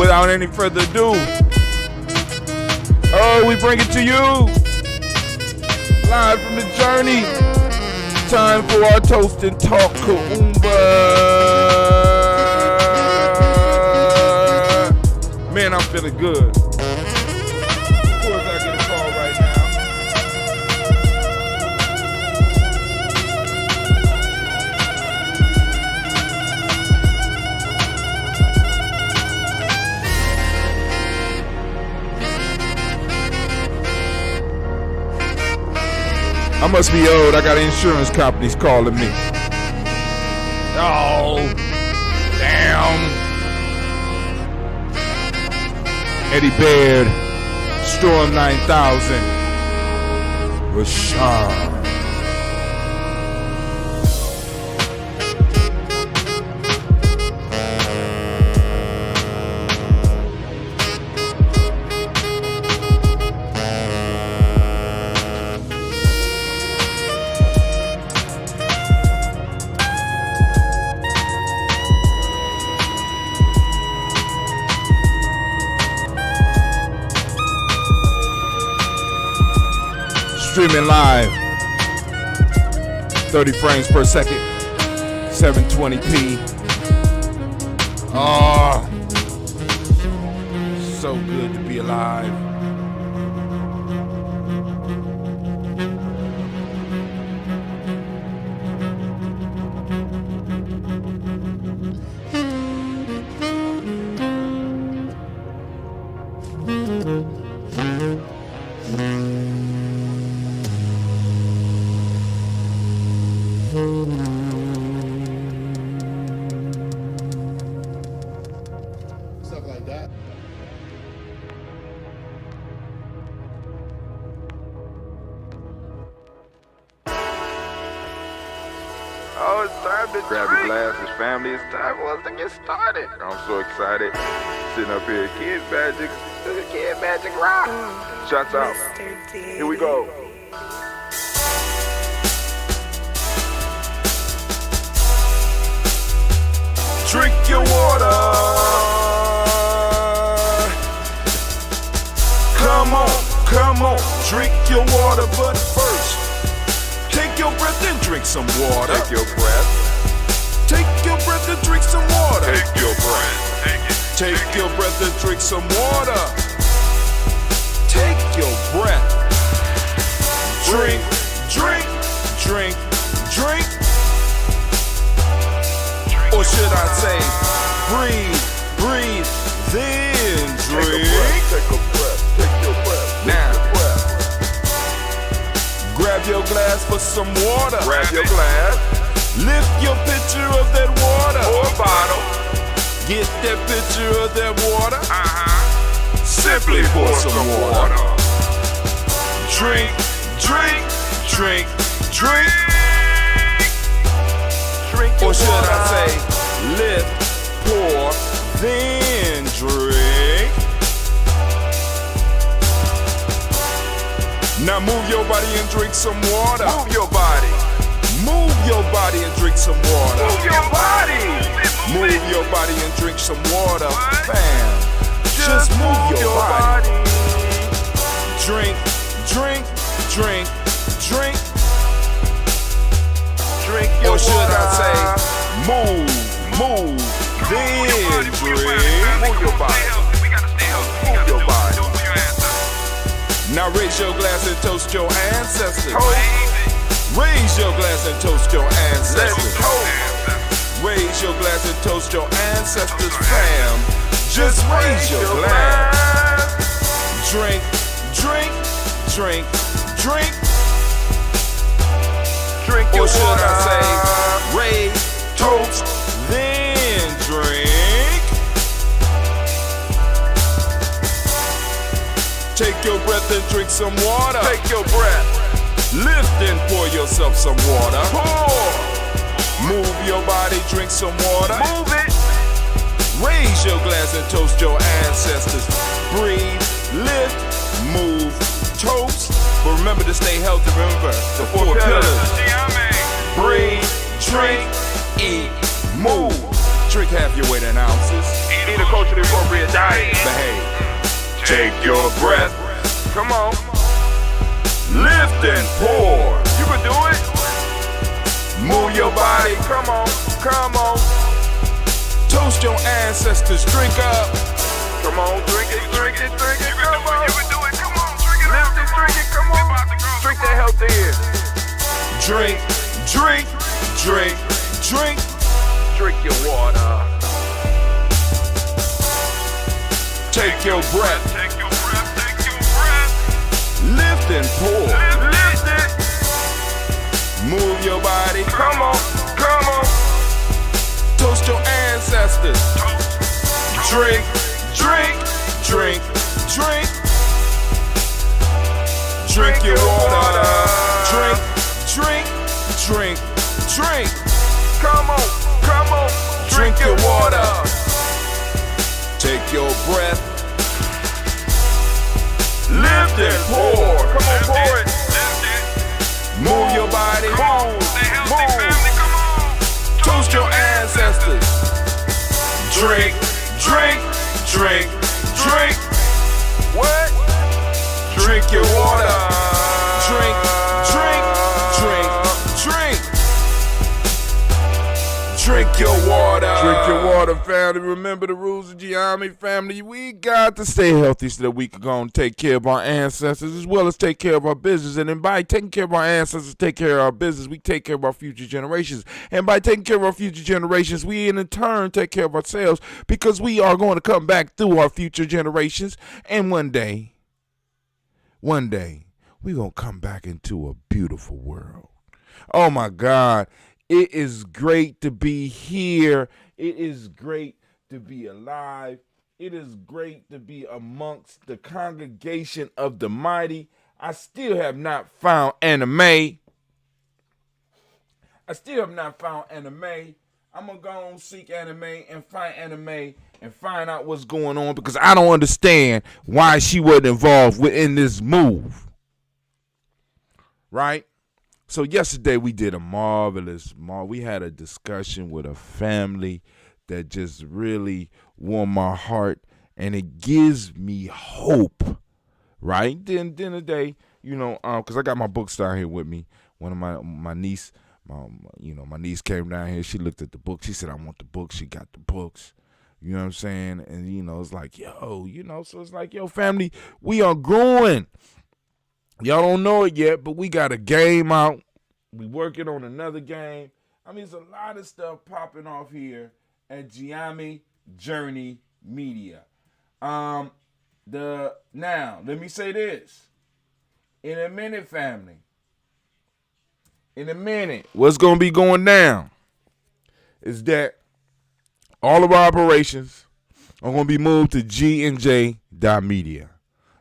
without any further ado, we bring it to you live from the journey. Time for our Toast and Talk Kuumba. Man, I'm feeling good. Of course, I get a call right now. I must be old. I got insurance companies calling me. Oh, damn. Eddie Baird, Storm 9000, Rashad. Streaming live, 30 frames per second, 720p. Oh, so good to be alive. Stuff like that. Oh, it's time to grab your glasses, family. It's time for us to get started. I'm so excited. Sitting up here, Kid Magic Rock. Shots out. Here we go. Drink your water. Come on, drink your water, but first, take your breath and drink some water. Take your breath. Take your breath and drink some water. Take your breath. Take your breath and drink some water. Take your breath. Drink. Or should I say, breathe, then drink. Take a breath. Now, grab your glass for some water. Grab your glass. Lift your pitcher of that water. Or bottle. Get that pitcher of that water. Simply pour some water. Drink. Or should I say, lift, pour, then drink. Now move your body and drink some water. Move your body and drink some water. Move your body and drink some water. Bam. Just move your body. Drink. Or should I say, move, then drink. Move your body. Now raise your glass and toast your ancestors. Raise your glass and toast your ancestors. Raise your glass and toast your ancestors, fam. Just raise your glass. Drink. Or should I say, raise, toast, then drink. Take your breath and drink some water. Take your breath. Lift and pour yourself some water. Pour. Move your body, drink some water. Move it. Raise your glass and toast your ancestors. Breathe, lift, move, toast. But remember to stay healthy. Remember the four pillars. Breathe, drink, eat, move. Drink half your weight in ounces. Eat a culturally appropriate diet. Behave. Take your breath. Come on. Lift and pour. You can do it. Move your body. Come on. Come on. Toast your ancestors. Drink up. Come on. Drink it. Drink it. Drink it. Come on. You can do it. Come on. Drink it. Lift it. Drink it. Come on. Drink that healthy air. Drink. Drink. Drink. Drink. Drink your water. Take your breath. Take your breath. Take your breath. Lift and pour. Lift it. Move your body. Come on. Come on. Toast your ancestors. Drink. Drink. Drink. Drink. Drink your water. Drink. Drink. Drink. Drink. Come on. Come on. Drink your water. Take your breath. Lift and pour. Come on, pour it. Move your body. Move. Move. Toast your ancestors. Drink. Drink. Drink. Drink. What? Drink your water. Drink. Drink. Drink. Drink. Drink your water. Drink your water, family. Remember the rules of GNJMedia, family. We got to stay healthy so that we can go and take care of our ancestors as well as take care of our business. And then by taking care of our ancestors, take care of our business, we take care of our future generations. And by taking care of our future generations, we in turn take care of ourselves because we are going to come back through our future generations. And one day, we're going to come back into a beautiful world. Oh, my God. It is great to be here. It is great to be alive. It is great to be amongst the congregation of the mighty. I still have not found anime. I'm going to go and seek anime and find out what's going on because I don't understand why she wasn't involved within this move. Right? So yesterday we did we had a discussion with a family that just really warmed my heart and it gives me hope, right? Then today, because I got my books down here with me. One of my niece, my niece came down here. She looked at the book. She said, I want the books. She got the books. You know what I'm saying? And, it's like, so it's like, family, we are growing. Y'all don't know it yet, but we got a game out. We working on another game. I mean, there's a lot of stuff popping off here at GNJMedia. Now, let me say this. In a minute, family. What's going to be going down is that all of our operations are going to be moved to GNJ.media.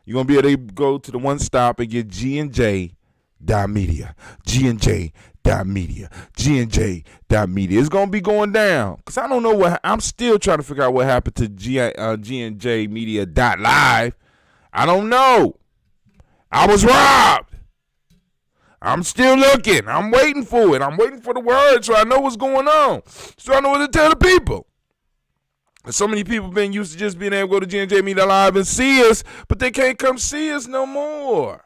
You're going to be able to go to the one stop and get GNJ.media. GNJ.media. GNJ.media. It's going to be going down. Because I don't know I'm still trying to figure out what happened to GNJmedia.live. I don't know. I was robbed. I'm still looking. I'm waiting for it. I'm waiting for the word so I know what's going on. So I know what to tell the people. So many people been used to just being able to go to GNJMedia Live and see us, but they can't come see us no more.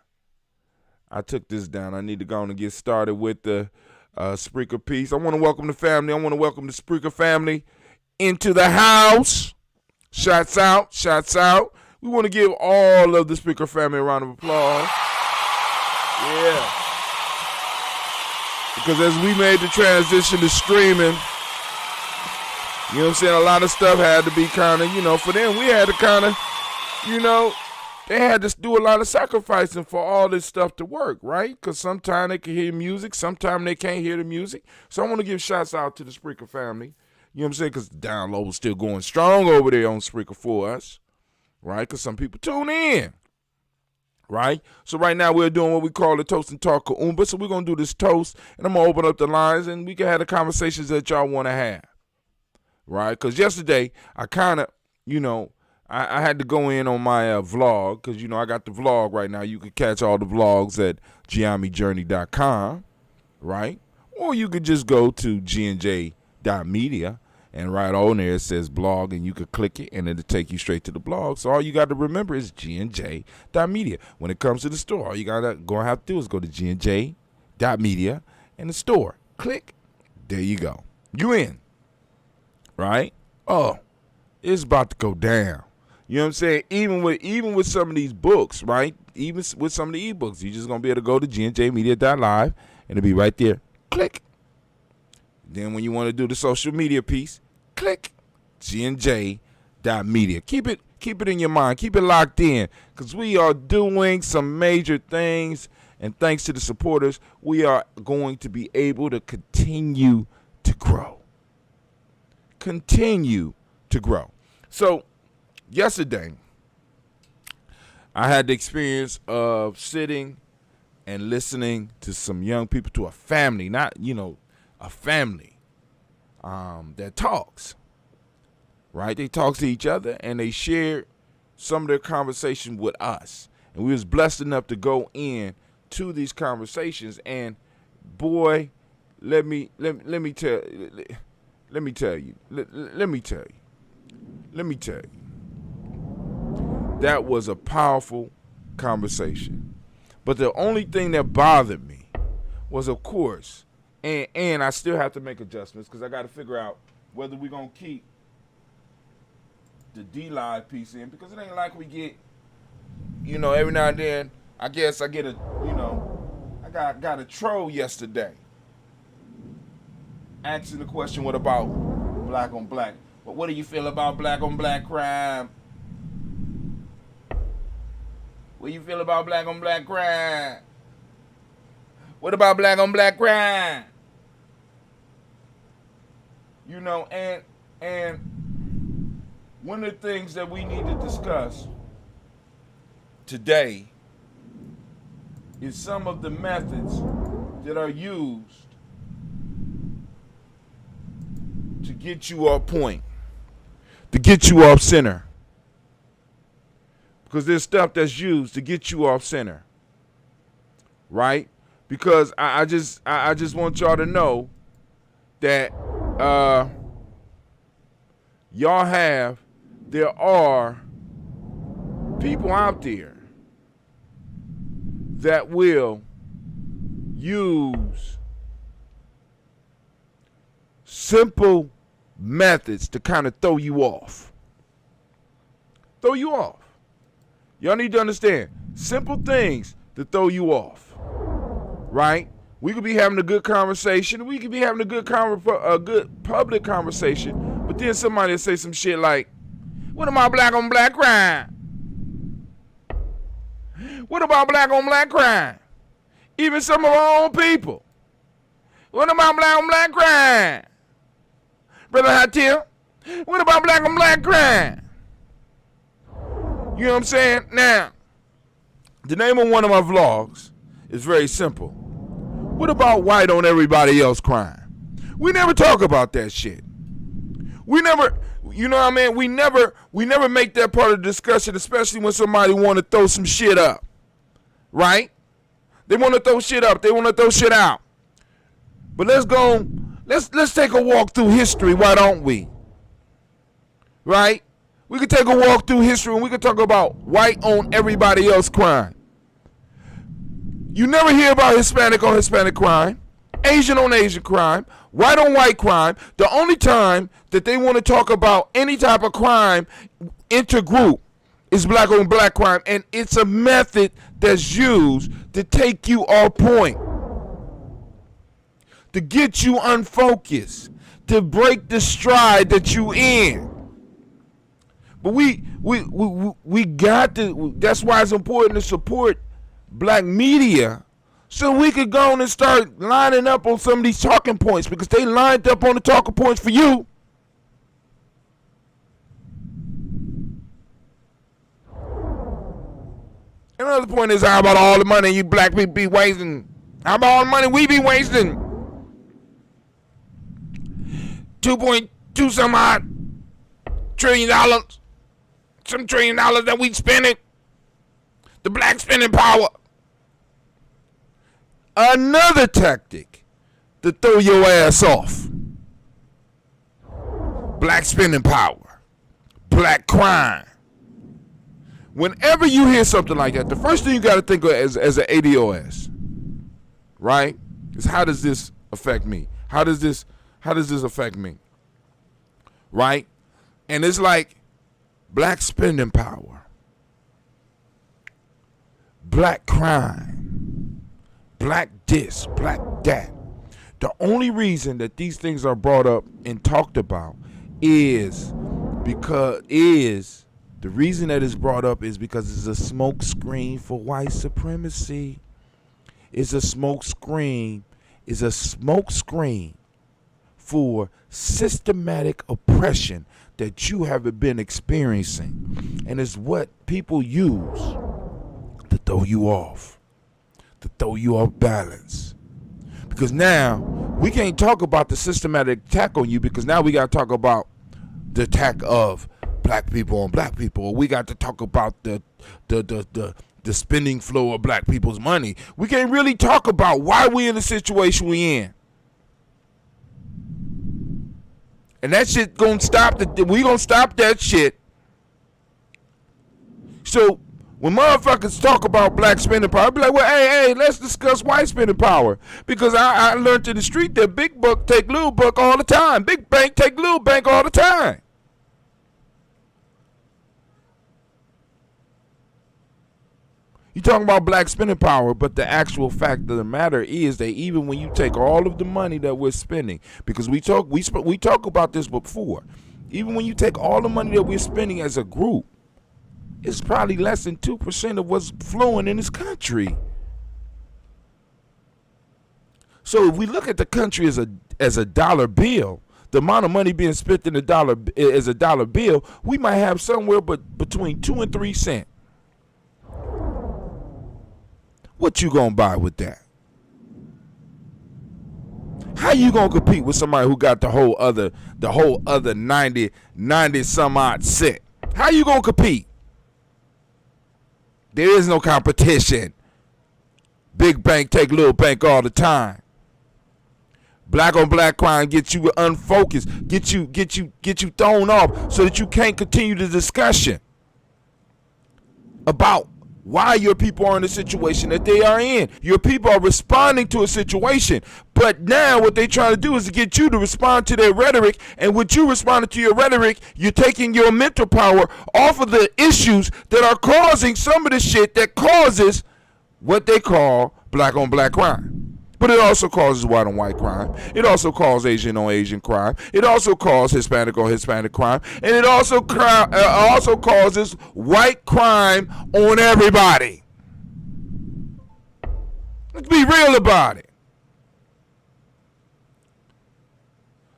I took this down. I need to go on and get started with the Spreaker piece. I want to welcome the family. I want to welcome the Spreaker family into the house. Shots out. Shots out. We want to give all of the Spreaker family a round of applause. Yeah. Because as we made the transition to streaming, you know what I'm saying? A lot of stuff had to be kind of, for them, we had to kind of, they had to do a lot of sacrificing for all this stuff to work, right? Because sometimes they can hear music, sometimes they can't hear the music. So I want to give shots out to the Spreaker family, you know what I'm saying? Because the download was still going strong over there on Spreaker for us, right? Because some people tune in, right? So right now we're doing what we call the Toast&Talk Kuumba. So we're going to do this toast, and I'm going to open up the lines, and we can have the conversations that y'all want to have. Right, because yesterday I kind of, I had to go in on my vlog because, I got the vlog right now. You can catch all the vlogs at GNJMedia.com, right? Or you could just go to GNJ.media And right on there it says blog, and you could click it and it'll take you straight to the blog. So all you got to remember is GNJ.media. When it comes to the store, all you gonna have to do is go to GNJ.media and the store. Click. There you go. You in. Right? Oh, it's about to go down. You know what I'm saying? Even with some of these books, right? Even with some of the ebooks, you're just gonna be able to go to GNJmedia.live and it'll be right there. Click. Then when you want to do the social media piece, click GNJ.media. Keep it in your mind. Keep it locked in, because we are doing some major things, and thanks to the supporters, we are going to be able to continue to grow. Continue to grow. So yesterday, I had the experience of sitting and listening to some young people, to a family, a family that talks, right? They talk to each other, and they share some of their conversation with us. And we was blessed enough to go in to these conversations, and boy, let me tell you, that was a powerful conversation. But the only thing that bothered me was, of course, and I still have to make adjustments, because I got to figure out whether we're going to keep the D-Live piece in, because it ain't like we get, every now and then, I guess I get I got a troll yesterday asking the question, what about black on black? But what do you feel about black on black crime? What do you feel about black on black crime? What about black on black crime? And one of the things that we need to discuss today is some of the methods that are used to get you off point, to get you off center. Because there's stuff that's used to get you off center, right? Because I just want y'all to know that there are people out there that will use simple methods to kind of throw you off. Y'all need to understand, simple things to throw you off, right? We could be having a good conversation. We could be having a good public conversation, but then somebody will say some shit like, what about black on black crime? What about black on black crime? Even some of our own people. What about black on black crime? Brother Hatil, what about black on black crime? You know what I'm saying? Now, the name of one of my vlogs is very simple. What about white on everybody else crime? We never talk about that shit. We never, you know what I mean? We never make that part of the discussion, especially when somebody want to throw some shit up. Right? They want to throw shit up. They want to throw shit out. But let's take a walk through history, why don't we? Right? We could take a walk through history and we could talk about white on everybody else crime. You never hear about Hispanic on Hispanic crime, Asian on Asian crime, white on white crime. The only time that they want to talk about any type of crime intergroup is black on black crime, and it's a method that's used to take you off point, to get you unfocused, to break the stride that you in. But we got to, that's why it's important to support black media, so we could go on and start lining up on some of these talking points, because they lined up on the talking points for you. Another point is, how about all the money you black people be wasting? How about all the money we be wasting? 2.2 some odd $1 trillion, some $1 trillion that we spending, the black spending power. Another tactic to throw your ass off. black spending power, black crime. Whenever you hear something like that, the first thing you got to think of as an ADOS, right, is how does this affect me? How does this affect me? Right? And it's like black spending power, black crime, black this, black that. The only reason that these things are brought up and talked about is because the reason that it's brought up is because it's a smoke screen for white supremacy. It's a smoke screen. It's a smoke screen for systematic oppression that you haven't been experiencing. And it's what people use to throw you off, to throw you off balance. Because now we can't talk about the systematic attack on you, because now we got to talk about the attack of black people on black people. Or we got to talk about the spending flow of black people's money. We can't really talk about why we in the situation we in. And that shit gonna stop. We gonna stop that shit. So when motherfuckers talk about black spending power, I be like, well, hey, let's discuss white spending power. Because I learned in the street that big buck take little buck all the time. Big bank take little bank all the time. You talking about black spending power, but the actual fact of the matter is that even when you take all of the money that we're spending, because we talk about this before, even when you take all the money that we're spending as a group, it's probably less than 2% of what's flowing in this country. So if we look at the country as a dollar bill, the amount of money being spent in a dollar bill, we might have somewhere between 2 and 3 cents. What you gonna buy with that? How you gonna compete with somebody who got the whole other 90 some odd cent? How you gonna compete? There is no competition. Big bank take little bank all the time. Black on black crime gets you unfocused, get you thrown off so that you can't continue the discussion about why your people are in the situation that they are in. Your people are responding to a situation, but now what they try to do is to get you to respond to their rhetoric, and with you responding to your rhetoric, you're taking your mental power off of the issues that are causing some of the shit that causes what they call black on black crime. But it also causes white on white crime. It also causes Asian on Asian crime. It also causes Hispanic on Hispanic crime. And it also causes white crime on everybody. Let's be real about it.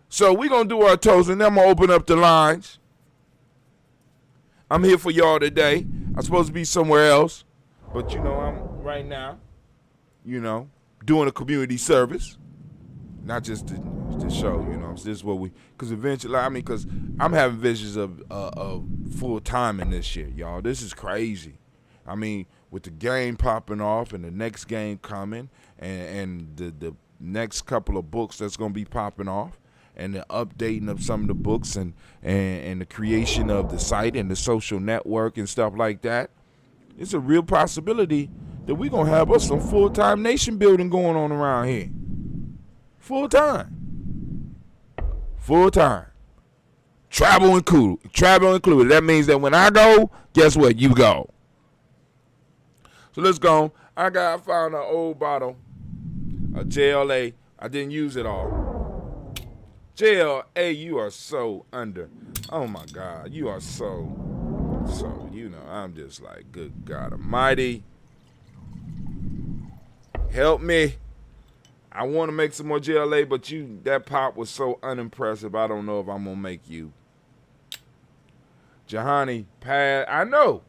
So we're going to do our toast, and then I'm going to open up the lines. I'm here for y'all today. I'm supposed to be somewhere else. But, I'm right now, doing a community service, not just to show, this is what because eventually, because I'm having visions of full time in this shit, y'all. This is crazy. With the game popping off and the next game coming, and the next couple of books that's gonna be popping off, and the updating of some of the books, and the creation of the site and the social network and stuff like that, it's a real possibility that we're going to have us some full-time nation building going on around here. Full-time. Full-time. Travel included. That means that when I go, guess what? You go. So let's go. I found an old bottle of JLA. I didn't use it all. JLA, you are so under. Oh, my God. You are so, I'm just like, good God Almighty. Help me. I want to make some more GLA, but that pop was so unimpressive. I don't know if I'm going to make you. Jahani passed. I know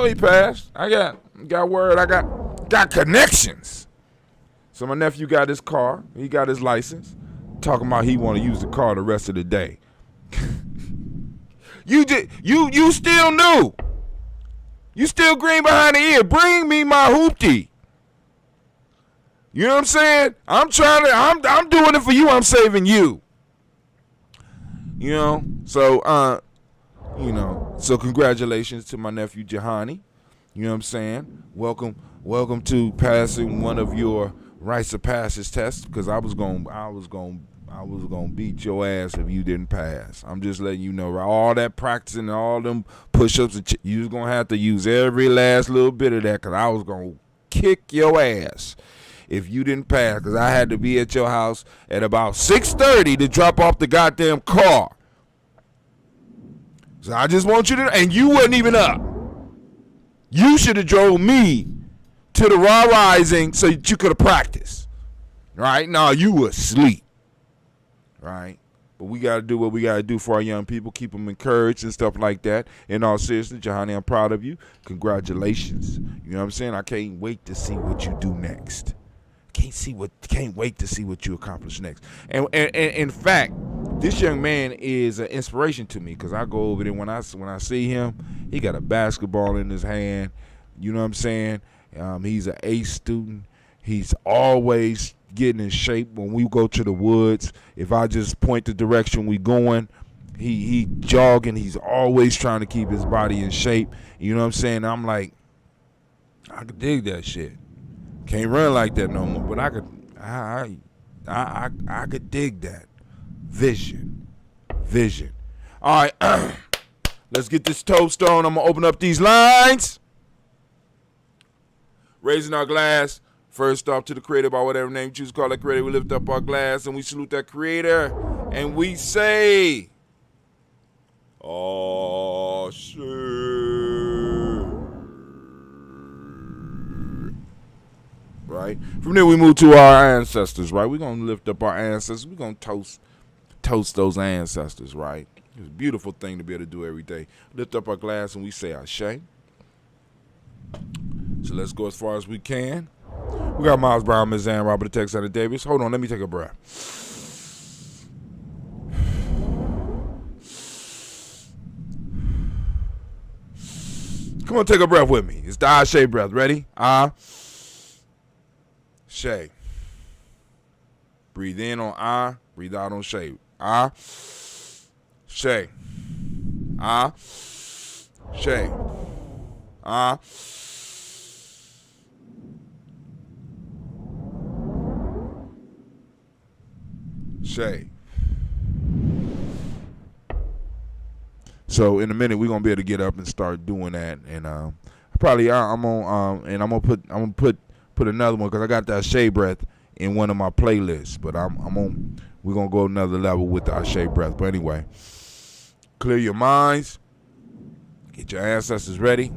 he passed. I got word. I got connections. So my nephew got his car. He got his license. Talking about he want to use the car the rest of the day. You still new. You still green behind the ear. Bring me my hoopty. You know what I'm saying? I'm doing it for you. I'm saving you. You know, so so congratulations to my nephew Jahani. You know what I'm saying? Welcome to passing one of your rites of passage tests, because I was gonna beat your ass if you didn't pass. I'm just letting you know, all that practicing and all them push-ups, you was gonna have to use every last little bit of that, because I was gonna kick your ass if you didn't pass, because I had to be at your house at about 6:30 to drop off the goddamn car. So I just want you to, and you wasn't even up. You should have drove me to the Raw Rising so that you could have practiced. Right? No, you were asleep. Right? But we got to do what we got to do for our young people, keep them encouraged and stuff like that. In all seriousness, Johanny, I'm proud of you. Congratulations. You know what I'm saying? I can't wait to see what you do next. Can't wait to see what you accomplish next. And in fact, this young man is an inspiration to me, because I go over there when I see him, he got a basketball in his hand. You know what I'm saying? He's an A student. He's always getting in shape. When we go to the woods, if I just point the direction we going, he jogging. He's always trying to keep his body in shape. You know what I'm saying? I'm like, I could dig that shit. Can't run like that no more, but I could dig that. Vision. All right, let's get this toast on. I'm gonna open up these lines. Raising our glass. First off, to the creator, by whatever name you choose to call that creator. We lift up our glass and we salute that creator, and we say, "Oh shit." Right? From there we move to our ancestors, right? We're going to lift up our ancestors. We're going to toast those ancestors, right? It's a beautiful thing to be able to do every day. Lift up our glass and we say Ashe. So let's go as far as we can. We got Miles Brown, Ms. Ann, Robert, the Texas, Davis. Hold on, let me take a breath. Come on, take a breath with me. It's the Ashe breath. Ready? Shay. Breathe in on I, breathe out on Shay. I, Shay. I, Shay. I, Shay. So in a minute we're gonna be able to get up and start doing that, and I'm gonna put another one, because I got the Ashe breath in one of my playlists, but we're gonna go another level with the Ashe breath. But anyway, clear your minds, get your ancestors ready.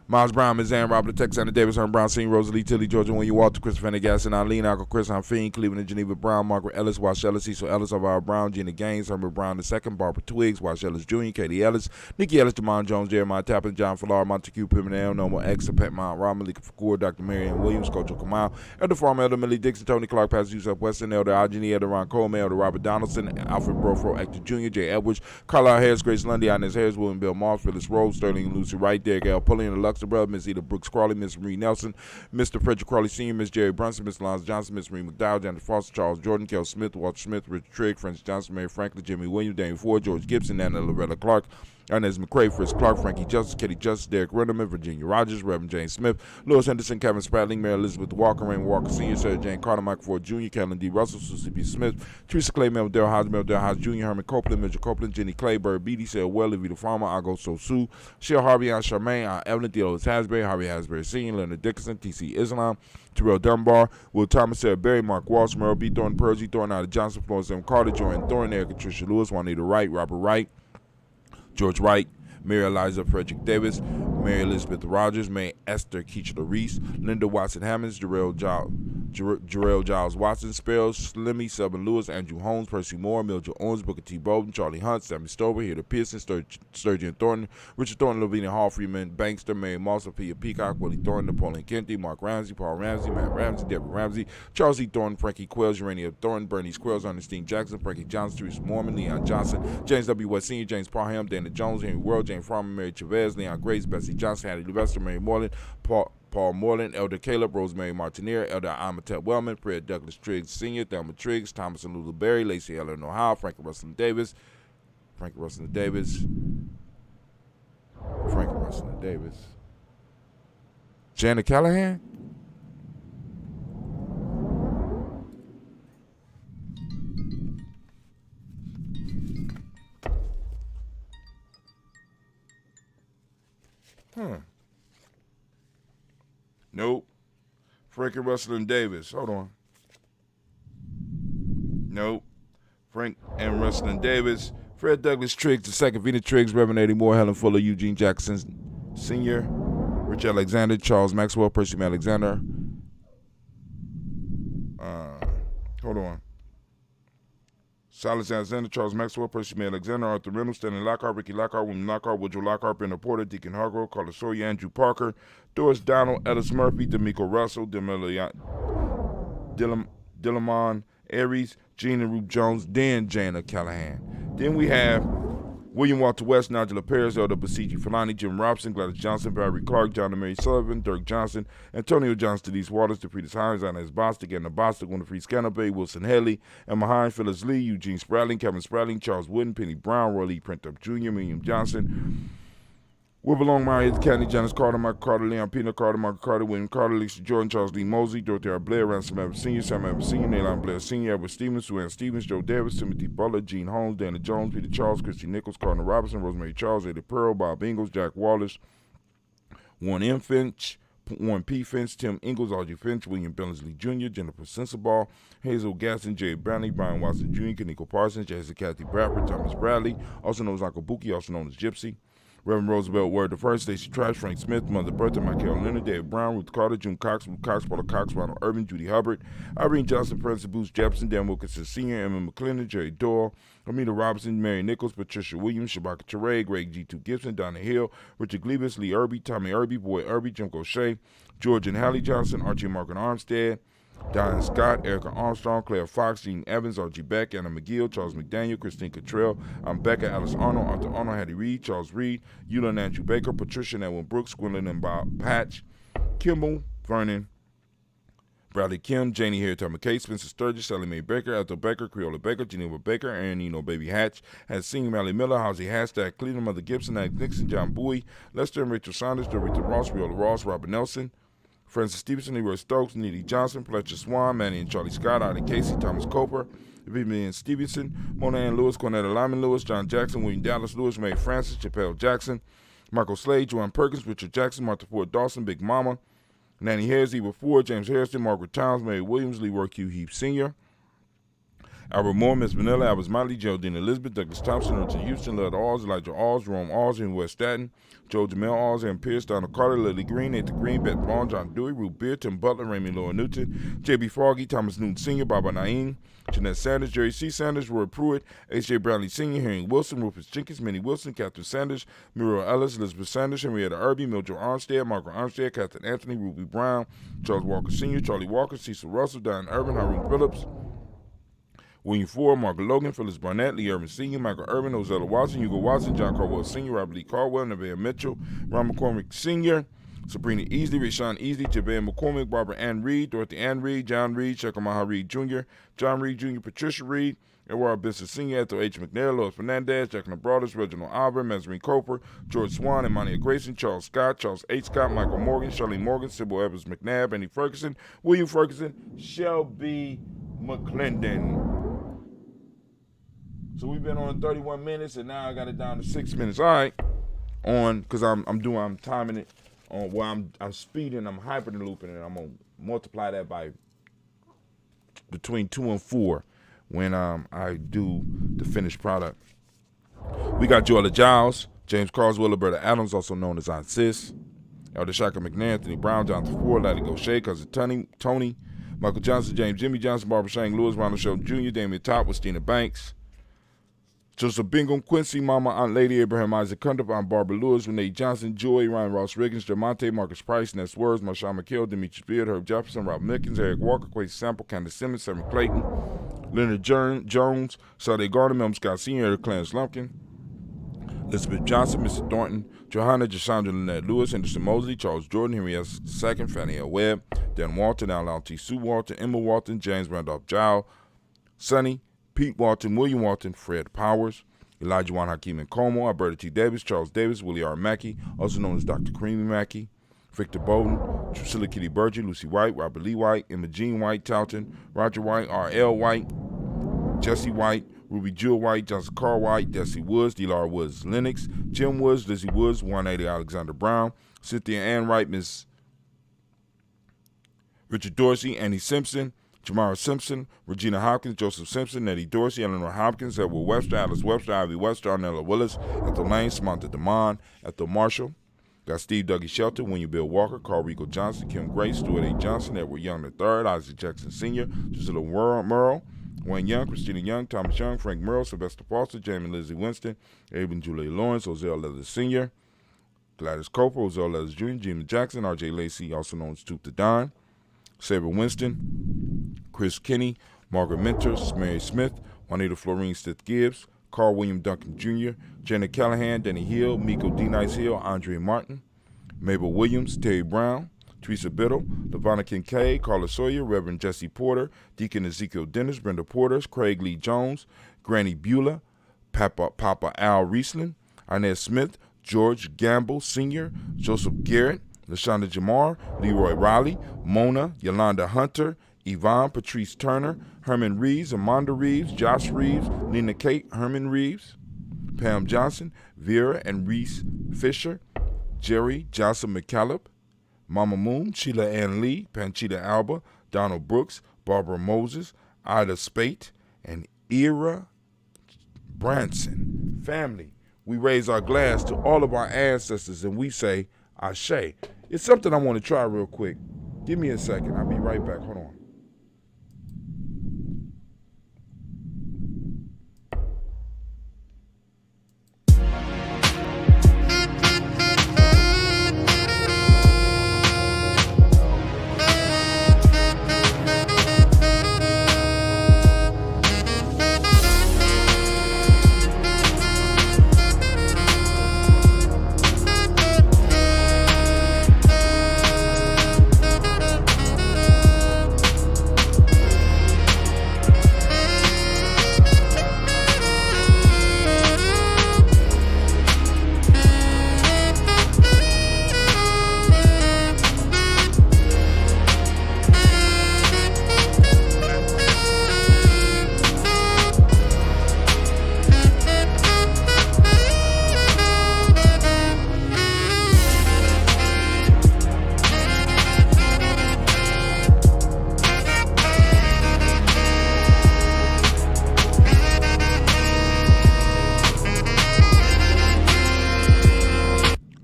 Miles Brown, Ms. Ann, Robert, Texas, Davis, Herman Brown, Senior, Rosalie, Tilly, Georgia, William Walter, Christopher Fennegas, and Eileen, Uncle Chris, Fiend, Cleveland, and Geneva Brown, Margaret Ellis, Wash Ellis, Cecil Ellis, Elvira Brown, Gina Gaines, Herman Brown II, Barbara Twiggs, Wash Ellis Jr., Katie Ellis, Nikki Ellis, Jamon Jones, Jeremiah Tappan, John Fallar, Montague Pimenel, Norma X, Pet Mount, Ron Malika Fakur, Dr. Marianne Williams, Coach Kamal, Elder Farmer, Elder Millie Dixon, Tony Clark, Pastor Yusuf Weston, Elder Ageni, Elder Ron Coleman, Elder Robert Donaldson, Alfred Brofro, Actor Jr., Jay Edwards, Carlisle Harris, Grace Lundy, Inez Harris, William Bill Moss, Phyllis Rose, Sterling and Lucy Wright, Derek L. Pullian, the Luxor Brother, Miss Eda Brooks Crawley, Miss Marie Nelson, Mr. Frederick Crawley Sr., Miss Jerry Brunson, Miss Lance Johnson, Miss Marie McDowell, Janet Foster, Charles Jordan, Kel Smith, Walter Smith, Richard Trigg, Francis Johnson, Mary Franklin, Jimmy Williams, Daniel Ford, George Gibson, Anna Loretta Clark, Ernest McCrae, Fritz Clark, Frankie Justice, Katie Justice, Derek Renderman, Virginia Rogers, Reverend James Smith, Louis Henderson, Kevin Spratling, Mary Elizabeth Walker, Raymond Walker Sr., Sarah Jane Carter, Michael Ford Jr., Kellen D. Russell, Susie B. Smith, Teresa Clay, Mel Dale Hodge Jr., Herman Copeland, Mitchell Copeland, Jenny Clay, Bird Beatty, Sarah Welly, Vita Farmer, Ago Sosu, Shell Harvey, Ann Charmaine, Aunt Evelyn, Theodore Hasbury, Harvey Hasbury Sr., Leonard Dickinson, T.C. Islam, Terrell Dunbar, Will Thomas, Sarah Berry, Mark Walsh, Merle B. Thornton, Percy Thornton, Ida Johnson, Florence M. Carter, Jordan Thornton, Erica Tricia Lewis, Juanita Wright, Robert Wright, George Wright, Mary Eliza Frederick Davis, Mary Elizabeth Rogers, May Esther Keachler Reese, Linda Watson Hammonds, Jarrell Giles Watson, Spells, Slimmy, Selby Lewis, Andrew Holmes, Percy Moore, Mildred Owens, Booker T. Bowden, Charlie Hunt, Sammy Stover, Hilda Pearson, Sturgeon Thornton, Richard Thornton, Lavinia Hall, Freeman, Bankster, Mary Moss, Sophia Peacock, Willie Thornton, Napoleon Kennedy, Mark Ramsey, Paul Ramsey, Matt Ramsey, Deborah Ramsey, Charles E. Thornton, Frankie Quells, Urania Thornton, Bernice Quells, Ernestine Jackson, Frankie Johnson, Teresa Mormon, Leon Johnson, James W. West Sr., James Parham, Dana Jones, Henry World, Jane Farmer, Mary Chavez, Leon Grace, Bessie Johnson, Hattie Levester, Mary Moreland, Paul Paul Moreland, Elder Caleb, Rosemary Martineer, Elder Amatep Wellman, Fred Douglas Triggs Sr., Thelma Triggs, Thomas and Lulu Berry, Lacey Ellen O'Howe, Franklin Russell Davis, Janet Callahan? Nope. Frankie Russell and Davis. Hold on. Nope. Frank and Russell and Davis. Fred Douglas Triggs, the second, Vina Triggs, Reverend Eddie Moore, Helen Fuller, Eugene Jackson Sr., Rich Alexander, Charles Maxwell, Percy Alexander. Hold on. Silas Alexander, Charles Maxwell, Percy Alexander, Arthur Reynolds, Stanley Lockhart, Ricky Lockhart, William Lockhart, Woodrow Lockhart, Brenda Porter, Deacon Hargrove, Carlos Sawyer, Andrew Parker, Doris Donald, Ellis Murphy, D'Amico Russell, Dillamon Aries, Gene and Ruth Jones, then Jana Callahan. Then we have William Walter West, Nigel Perez, Elder Basiji Falani, Jim Robson, Gladys Johnson, Valerie Clark, John and Mary Sullivan, Dirk Johnson, Antonio Johnson, Denise Waters, DeFritas Hines, Inez Bostic, Anna Bostic, Winifred Scanabay, Wilson Haley, Emma Hines, Phyllis Lee, Eugene Spradling, Kevin Spradling, Charles Wooden, Penny Brown, Roy Lee Printup Jr., William Johnson, Wilbur Myers, Candy, Janice Carter, Michael Carter, Leon Pina Carter, Michael Carter, William Carter, Lisa Jordan, Charles Lee Mosley, Dorothy R. Blair, Ransom Evans Sr., Sam Evans Sr., Naylon Blair Sr., Edward Stevens, Sue Ann Stevens, Joe Davis, Timothy Butler, Gene Holmes, Dana Jones, Peter Charles, Christy Nichols, Cardinal Robinson, Rosemary Charles, Eddie Pearl, Bob Ingalls, Jack Wallace, Warren M. Finch, Warren P. Finch, Tim Ingalls, Audrey Finch, William Billingsley Jr., Jennifer Sensabaugh, Hazel Gaston, Jay Brownlee, Brian Watson Jr., Kaniko Parsons, Jessica Kathy Bradford, Thomas Bradley, also known as Uncle Buki, also known as Gypsy, Reverend Roosevelt Word the First, Stacey Trash, Frank Smith, Mother Bertha, Michael Leonard, David Brown, Ruth Carter, June Cox, Ruth Cox, Paula Cox, Ronald Urban, Judy Hubbard, Irene Johnson, Francis Booth Jefferson, Dan Wilkinson Sr., Emma McClendon, Jerry Doyle, Amita Robinson, Mary Nichols, Patricia Williams, Shabaka Teray, Greg G2 Gibson, Donna Hill, Richard Glebus, Lee Irby, Tommy Irby, Boy Irby, Jim Gaucher, George and Hallie Johnson, Archie and Margaret Armstead, Diane Scott, Erica Armstrong, Claire Fox, Gene Evans, Archie Beck, Anna McGill, Charles McDaniel, Christine Cottrell, Becca, Alice Arnold, Arthur Arnold, Hattie Reed, Charles Reed, Eula and Andrew Baker, Patricia and Edwin Brooks, Gwendolyn and Bob Patch, Kimball, Vernon, Bradley Kim, Janie Harriet McKay, Spencer Sturgis, Sally Mae Baker, Ethel Baker, Creola Baker, Geneva Baker, Aaron Eno Baby Hatch, has seen Mally Miller, Howsey Hashtag, Cleveland, Mother Gibson, Alex Nixon, John Bowie, Lester and Rachel Saunders, Dorita Ross, Riola Ross, Robert Nelson, Francis Stevenson, Leroy Stokes, Neely Johnson, Fletcher Swan, Manny and Charlie Scott, Arden Casey, Thomas Coper, Vivian Stevenson, Mona Ann Lewis, Cornetta Lyman Lewis, John Jackson, William Dallas Lewis, Mary Francis, Chappelle Jackson, Michael Slade, Joanne Perkins, Richard Jackson, Martha Ford Dawson, Big Mama, Nanny Harris, Eva Ford, James Harrison, Margaret Towns, Mary Williams, Leroy Q. Heap Sr., Albert Moore, Miss Vanilla, Albert Motley, Geraldine Elizabeth, Douglas Thompson, Richard Houston, Led Alls, Elijah Alls, Jerome Alls, in West Staten, Joe Jamel Alls, Aaron Pierce, Donald Carter, Lily Green, Nathan Green, Beth Vaughn, John Dewey, Ruth Beard, Tim Butler, Raymond Laura Newton, J.B. Froggy, Thomas Newton Sr., Baba Naeem, Jeanette Sanders, Jerry C. Sanders, Roy Pruitt, H.J. Brownlee Sr., Henry Wilson, Rufus Jenkins, Minnie Wilson, Catherine Sanders, Muriel Ellis, Elizabeth Sanders, Henrietta Irby, Mildred Armstead, Margaret Armstead, Catherine Anthony, Ruby Brown, Charles Walker Sr., Charlie Walker, Cecil Russell, Diane Urban, Haroon Phillips, William Ford, Margaret Logan, Phyllis Barnett, Lee Urban Sr., Michael Urban, Ozella Watson, Hugo Watson, John Carwell Sr., Robert Lee Caldwell, Nevaeh Mitchell, Ron McCormick Sr., Sabrina Easley, Rashawn Easley, Javon McCormick, Barbara Ann Reed, Dorothy Ann Reed, John Reed, Shekamaha Reed Jr., John Reed Jr., Patricia Reed, Edward Bissett Sr., Ethel H. McNair, Lois Fernandez, Jacqueline Broaders, Reginald Albert, Mazarine Coper, George Swan, Imania Grayson, Charles Scott, Charles H. Scott, Michael Morgan, Charlene Morgan, Sybil Evans McNabb, Andy Ferguson, William Ferguson, Shelby McClendon. So we've been on 31 minutes, and now I got it down to 6 minutes. All right, because I'm timing it on where I'm speeding, I'm hyperlooping, and I'm gonna multiply that by between 2 and 4 when I do the finished product. We got Joella Giles, James Carswell, Roberta Adams, also known as Aunt Sis, Elder Shaka McNair, Anthony Brown, Jonathan Ford, Lady Gaucher, Cousin Tony, Michael Johnson, James Jimmy Johnson, Barbara Shane Lewis, Ronald Shelton Jr., Damian Top, Christina Banks, Joseph Bingham, Quincy, Mama, Aunt Lady, Abraham Isaac Cundiff, Aunt Barbara Lewis, Renee Johnson, Joy, Ryan Ross Riggins, Jamonte, Marcus Price, Ness Words, Marshawn McHale, Demetrius Beard, Herb Jefferson, Rob Mickens, Eric Walker, Quasi Sample, Candace Simmons, Sam Clayton, Leonard Jones, Sade Gardner, Melm Scott Sr., Eric Clarence Lumpkin, Elizabeth Johnson, Mr. Thornton, Johanna Jashandra Lynette Lewis, Henderson Mosley, Charles Jordan, Henry S. II, Fannie L. Webb, Dan Walton, Alan T. Sue Walton, Emma Walton, James Randolph Giles, Sonny, Pete Walton, William Walton, Fred Powers, Elijah Juan Hakeem Nkomo, Alberta T. Davis, Charles Davis, Willie R. Mackey, also known as Dr. Creamy Mackey, Victor Bowden, Drusilla Kitty Burgee, Lucy White, Robert Lee White, Emma Jean White, Talton, Roger White, R.L. White, Jesse White, Ruby Jewel White, Johnson Carl White, Desi Woods, D.Lar Woods, Lennox, Jim Woods, Lizzie Woods, 180 Alexander Brown, Cynthia Ann Wright, Miss Richard Dorsey, Annie Simpson, Jamara Simpson, Regina Hopkins, Joseph Simpson, Nettie Dorsey, Eleanor Hopkins, Edward Webster, Alice Webster, Ivy Webster, Arnella Willis, Ethel Lane, Samantha DeMond, Ethel Marshall. Got Steve Dougie Shelter, William Bill Walker, Carl Rico Johnson, Kim Grace, Stuart A. Johnson, Edward Young III, Isaac Jackson Sr., Drusilla Murrow, Wayne Young, Christina Young, Thomas Young, Frank Murrow, Sylvester Foster, Jamie Lizzie Winston, Abe and Julie Lawrence, Ozell Leathers Sr., Gladys Cooper, Ozell Leathers Jr., Jimmy Jackson, R.J. Lacey, also known as Toop the Don, Saber Winston, Chris Kinney, Margaret Mentors, Mary Smith, Juanita Florine Stith Gibbs, Carl William Duncan Jr., Janet Callahan, Denny Hill, Miko D. Nice Hill, Andre Martin, Mabel Williams, Terry Brown, Teresa Biddle, Lavonna Kincaid, Carla Sawyer, Reverend Jesse Porter, Deacon Ezekiel Dennis, Brenda Porters, Craig Lee Jones, Granny Beulah, Papa Al Riesling, Inez Smith, George Gamble Sr., Joseph Garrett, LaShonda Jamar, Leroy Riley, Mona, Yolanda Hunter, Yvonne Patrice Turner, Herman Reeves, Amanda Reeves, Josh Reeves, Nina Kate, Herman Reeves, Pam Johnson, Vera and Reese Fisher, Jerry Johnson McCallop, Mama Moon, Sheila Ann Lee, Panchita Alba, Donald Brooks, Barbara Moses, Ida Spate, and Ira Branson. Family, we raise our glass to all of our ancestors and we say, Ashe. It's something I want to try real quick. Give me a second. I'll be right back. Hold on.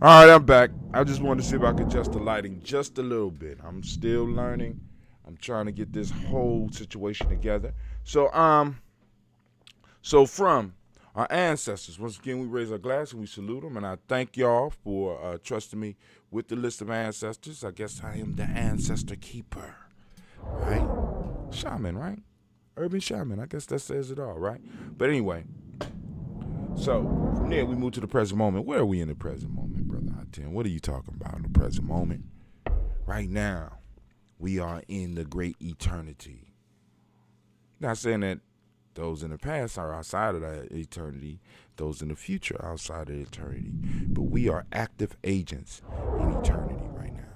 All right, I'm back. I just wanted to see if I could adjust the lighting just a little bit. I'm still learning. I'm trying to get this whole situation together. So from our ancestors, once again, we raise our glass and we salute them. And I thank y'all for trusting me with the list of ancestors. I guess I am the ancestor keeper, right? Shaman, right? Urban shaman. I guess that says it all, right? But anyway, so from there we move to the present moment. Where are we in the present moment, Brother I-10? What are you talking about in the present moment? Right now, we are in the great eternity. Not saying that those in the past are outside of that eternity, those in the future are outside of eternity. But we are active agents in eternity right now.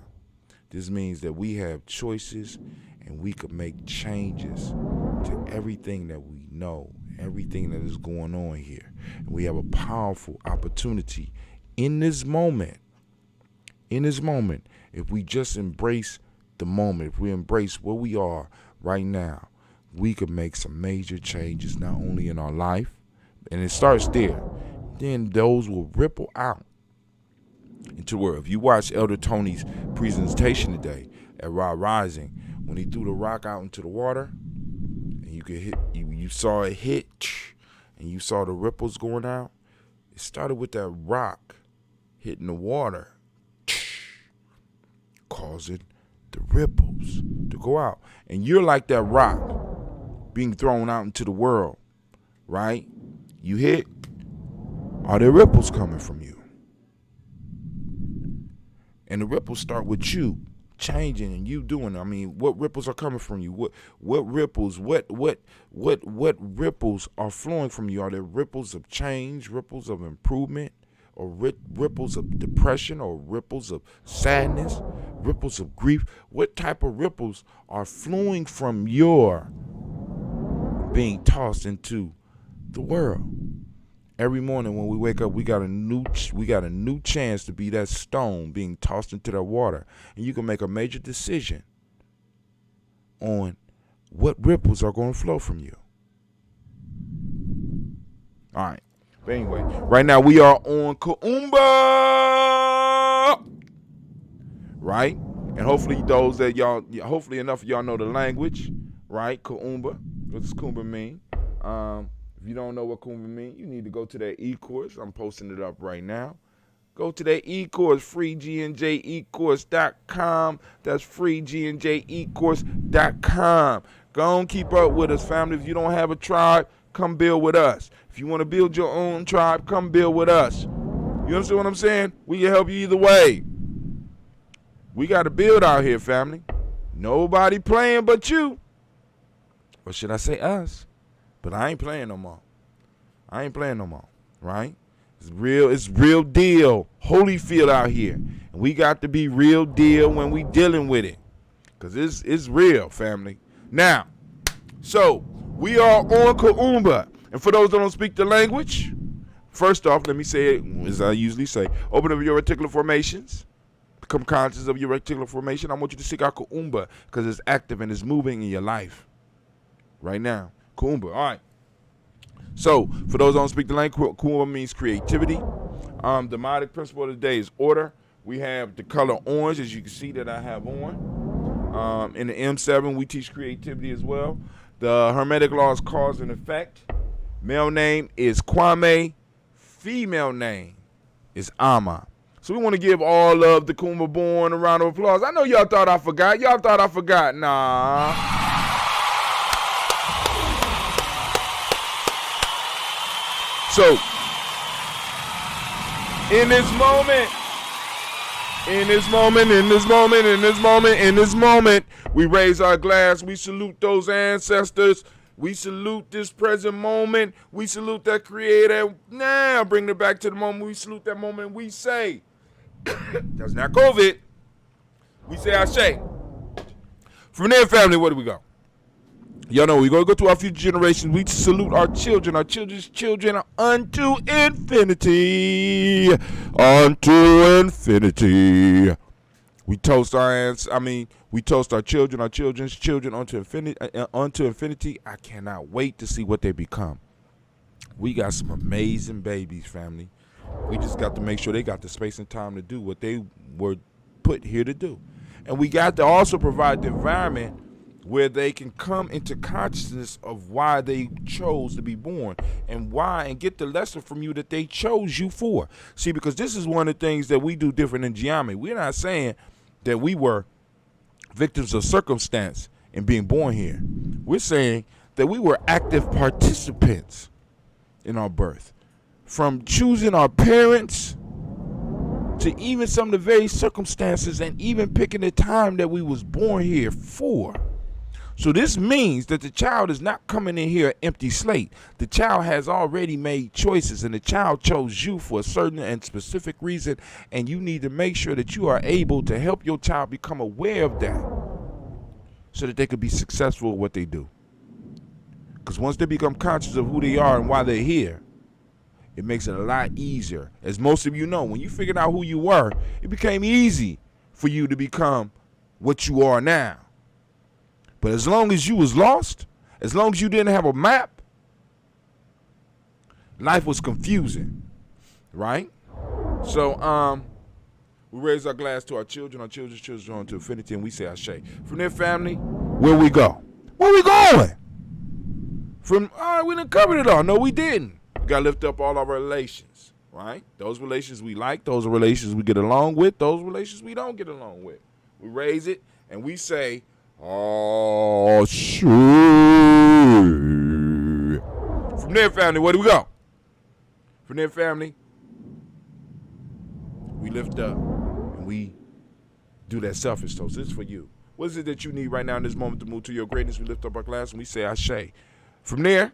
This means that we have choices and we could make changes to everything that we know, everything that is going on here. And we have a powerful opportunity in this moment, if we just embrace the moment, if we embrace where we are right now, we could make some major changes, not only in our life, and it starts there, then those will ripple out into the world. If you watch Elder Tony's presentation today at Raw Rising, when he threw the rock out into the water, and you saw it hit, and you saw the ripples going out, it started with that rock hitting the water, causing the ripples to go out. And you're like that rock being thrown out into the world, right? You hit, are there ripples coming from you? And the ripples start with you changing and you doing. I mean, what ripples are coming from you? What ripples are flowing from you? Are there ripples of change, ripples of improvement, or ripples of depression, or ripples of sadness, ripples of grief? What type of ripples are flowing from your being tossed into the world? Every morning when we wake up, we got a new chance to be that stone being tossed into that water, and you can make a major decision on what ripples are going to flow from you. All right. But anyway, right now we are on Kuumba, right? And hopefully hopefully enough of y'all know the language, right? Kuumba. What does Kuumba mean? If you don't know what Kuumba means, you need to go to that e-course. I'm posting it up right now. Go to that e-course, free GNJecourse.com. That's free GNJecourse.com. Go on, keep up with us, family. If you don't have a tribe, come build with us. If you want to build your own tribe, come build with us. You understand what I'm saying? We can help you either way. We got to build out here, family. Nobody playing but you. Or should I say us? But I ain't playing no more. Right? It's real deal. Holyfield out here. And we got to be real deal when we dealing with it. Because it's real, family. Now, so we are on Kuumba. And for those that don't speak the language, first off, let me say it as I usually say. Open up your reticular formations. Become conscious of your reticular formation. I want you to seek out Kuumba because it's active and it's moving in your life. Right now. Kuumba. All right. So, for those who don't speak the language, Kuumba means creativity. The demonic principle of the day is order. We have the color orange, as you can see that I have on. In the M7, we teach creativity as well. The Hermetic law is cause and effect. Male name is Kwame. Female name is Ama. So we want to give all of the Kuumba born a round of applause. I know y'all thought I forgot. Nah. So, in this moment, we raise our glass. We salute those ancestors. We salute this present moment. We salute that creator. Now, bring it back to the moment. We salute that moment. We say, that's not COVID. We say, Ashe. From there, family, where do we go? Y'all know we're going to go to our future generations. We salute our children, our children's children unto infinity. We toast our children, our children's children unto infinity. I cannot wait to see what they become. We got some amazing babies, family. We just got to make sure they got the space and time to do what they were put here to do. And we got to also provide the environment where they can come into consciousness of why they chose to be born and get the lesson from you that they chose you for. See, because this is one of the things that we do different in Gianni. We're not saying that we were victims of circumstance in being born here. We're saying that we were active participants in our birth. From choosing our parents to even some of the very circumstances and even picking the time that we was born here for. So this means that the child is not coming in here an empty slate. The child has already made choices, and the child chose you for a certain and specific reason, and you need to make sure that you are able to help your child become aware of that so that they could be successful at what they do. Because once they become conscious of who they are and why they're here, it makes it a lot easier. As most of you know, when you figured out who you were, it became easy for you to become what you are now. But as long as you was lost, as long as you didn't have a map, life was confusing, right? So we raise our glass to our children, our children's children to infinity, and we say Ashe. From their family, where we go? Where we going? We didn't cover it all. No, we didn't. We got to lift up all our relations, right? Those relations we like, those relations we get along with, those relations we don't get along with. We raise it, and we say, oh, shit. From their family, where do we go? From their family, we lift up and we do that selfish toast. This is for you. What is it that you need right now in this moment to move to your greatness? We lift up our glass and we say Ashe. From there,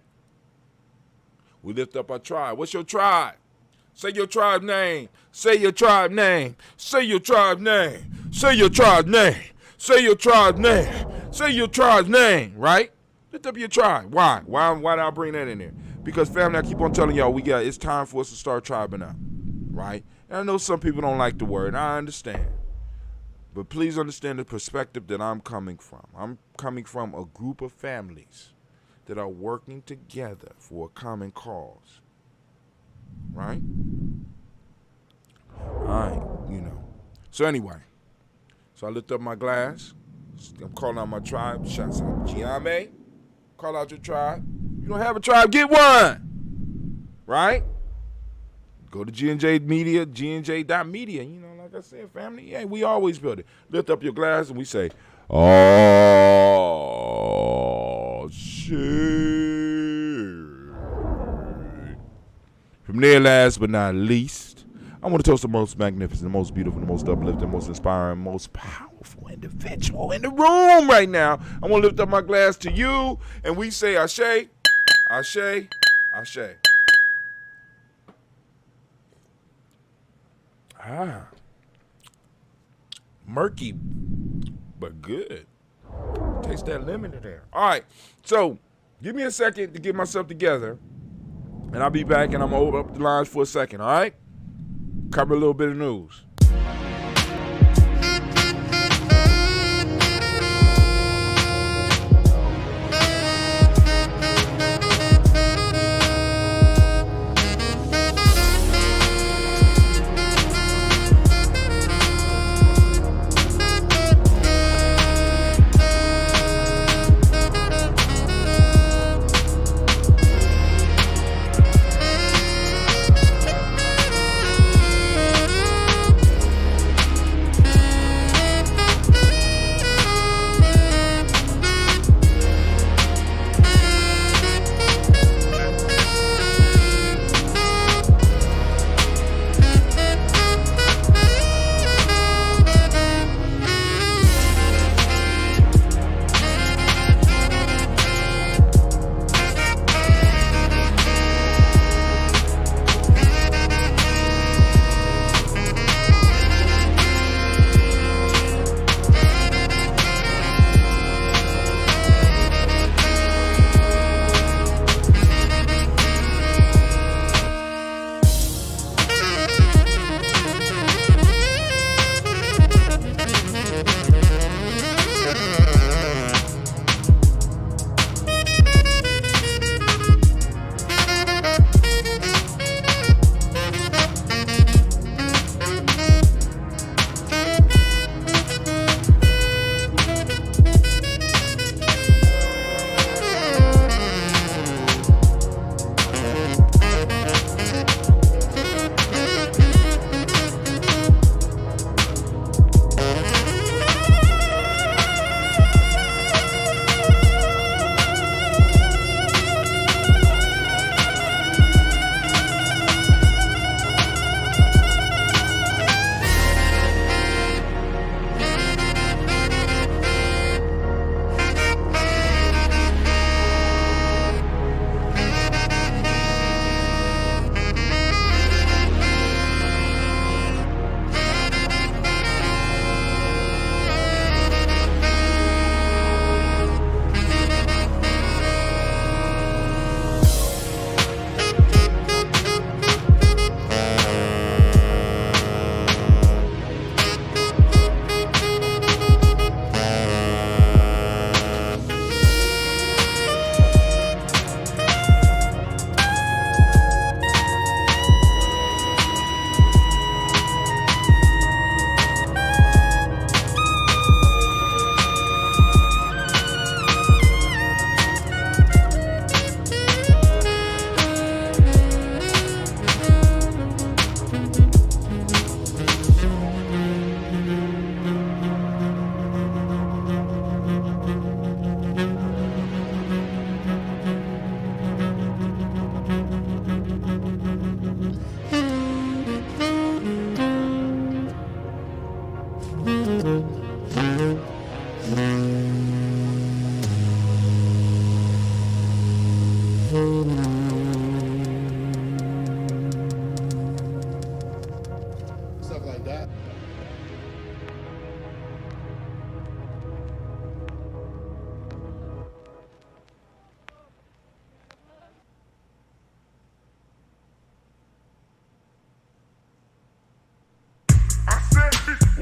we lift up our tribe. What's your tribe? Say your tribe name. Say your tribe name. Say your tribe name. Say your tribe name. Say your tribe name. Say your tribe's name, right? Lift up your tribe. Why? Why did I bring that in there? Because, family, I keep on telling y'all, it's time for us to start tribing up, right? And I know some people don't like the word. I understand. But please understand the perspective that I'm coming from. I'm coming from a group of families that are working together for a common cause, right? All right, So anyway, so I lift up my glass. I'm calling out my tribe. Shouts out GNJMedia. Call out your tribe. You don't have a tribe, get one. Right? Go to GNJMedia, GNJ.media. Like I said, family, yeah, we always build it. Lift up your glass and we say, oh, shit. From there, last but not least, I want to toast the most magnificent, the most beautiful, the most uplifting, most inspiring, most powerful individual in the room right now. I want to lift up my glass to you, and we say Ashe, Ashe, Ashe. Murky, but good. Taste that lemon in there. All right, so give me a second to get myself together, and I'll be back, and I'm going to open up the lines for a second, all right? Cover a little bit of news.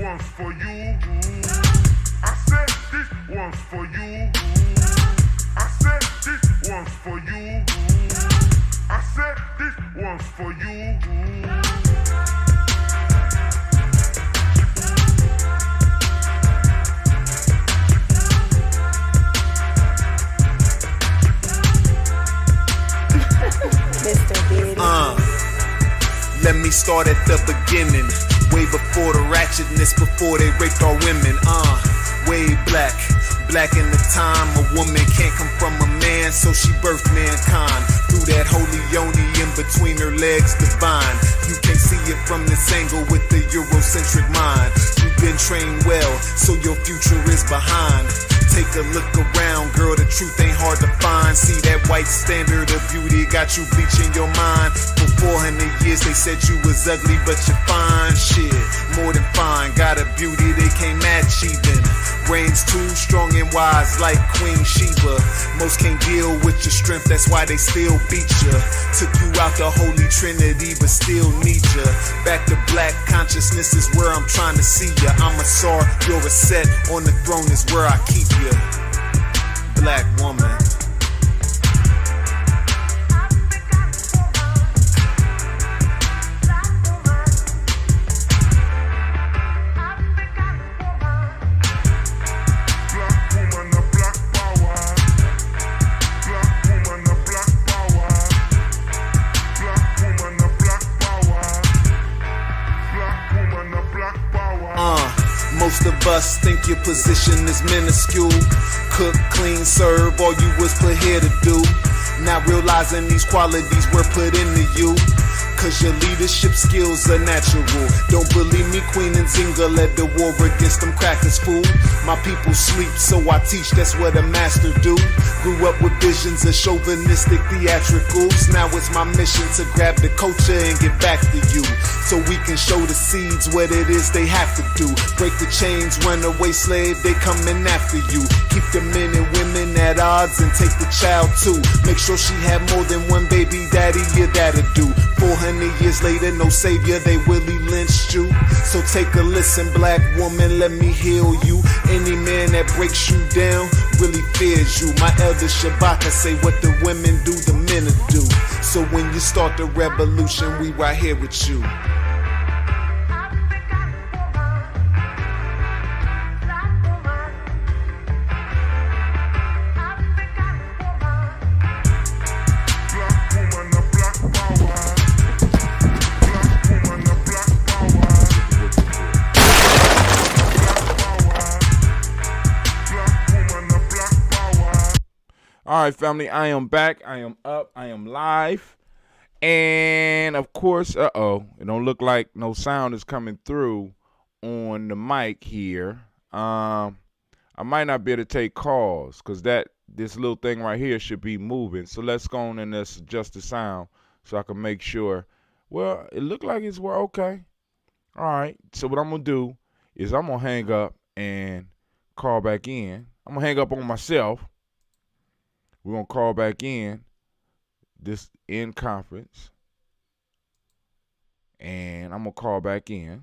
one's for you. I said this one's for you. I said this one's for you. I said this one's for you. Let me start at the beginning. Way before the ratchetness, before they raped our women. Way black. Black in the time, a woman can't come from a man, so she birthed mankind. Through that holy yoni in between her legs, divine. You can't see it from this angle with the Eurocentric mind. You've been trained well, so your future is behind. Take a look around, girl, the truth ain't hard to find. See that white standard of beauty got you bleaching your mind. For 400 years they said you was ugly, but you're fine. Shit, more than fine. Got a beauty they can't match even. Brains too strong and wise like Queen Sheba. Most can't deal with your strength, that's why they still beat ya. Took you out the Holy Trinity, but still need ya. Back to black consciousness is where I'm trying to see ya. I'm a Tsar, you're a set, on the throne is where I keep ya. Black woman. Most of us think your position is minuscule. Cook, clean, serve, all you was put here to do. Not realizing these qualities were put into you. Cause your leadership skills are natural. Don't believe me, Queen Nzinga led the war against them crackers, fool. My people sleep, so I teach, that's what a master do. Grew up with visions of chauvinistic theatricals. Now it's my mission to grab the culture and get back to you. So we can show the seeds what it is they have to do. Break the chains, runaway slave, they coming after you. Keep the men and women at odds and take the child too. Make sure she have more than one baby daddy, your dad'll do. 400 years later, no savior, they Willie lynched you. So take a listen, black woman, let me heal you. Any man that breaks you down really fears you. My elder Shabaka say what the women do, the men will do. So when you start the revolution, we right here with you. All right, family, I am back. I am up. I am live. And, of course, it don't look like no sound is coming through on the mic here. I might not be able to take calls because this little thing right here should be moving. So let's go on and let's adjust the sound so I can make sure. Well, it looked like we're okay. All right, so what I'm going to do is I'm going to hang up and call back in. I'm going to hang up on myself. We're going to call back in this in conference. And I'm going to call back in.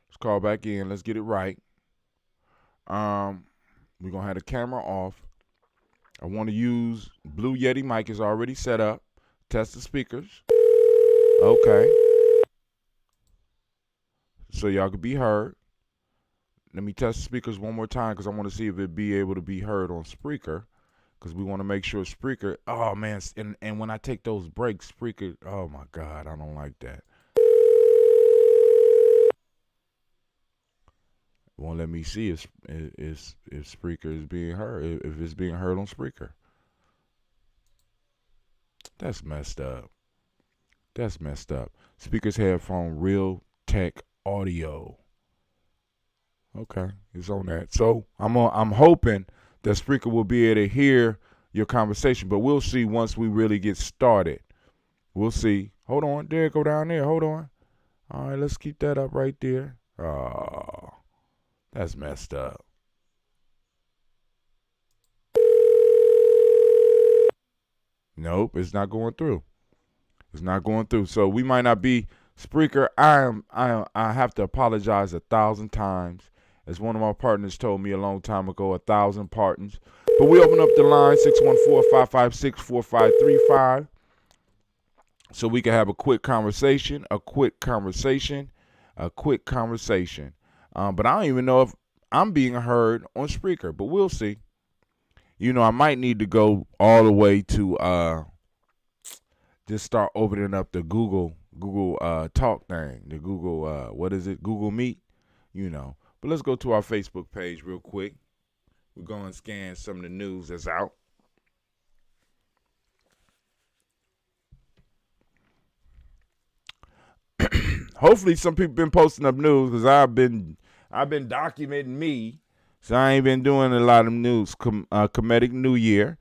Let's call back in. Let's get it right. We're going to have the camera off. I want to use Blue Yeti mic is already set up. Test the speakers. Okay. So y'all can be heard. Let me test the speakers one more time because I want to see if it be able to be heard on Spreaker because we want to make sure Spreaker, oh man, and when I take those breaks, Spreaker, oh my God, I don't like that. It won't let me see if Spreaker is being heard, if it's being heard on Spreaker. That's messed up. That's messed up. Speakers headphone, Real Tech Audio. Okay, it's on that. So I'm hoping that Spreaker will be able to hear your conversation, but we'll see once we really get started. We'll see. Hold on, there it go down there. Hold on. All right, let's keep that up right there. Oh, that's messed up. Nope, it's not going through. It's not going through. So we might not be Spreaker. I have to apologize 1,000 times. As one of my partners told me a long time ago, 1,000 pardons. But we open up the line 614-556-4535. So we can have a quick conversation. But I don't even know if I'm being heard on Spreaker, but we'll see. You know, I might need to go all the way to just start opening up the Google Talk thing, the Google Google Meet, you know. But let's go to our Facebook page real quick. We're going to scan some of the news that's out. Hopefully some people been posting up news because I've been documenting me, so I ain't been doing a lot of news. Comedic New Year,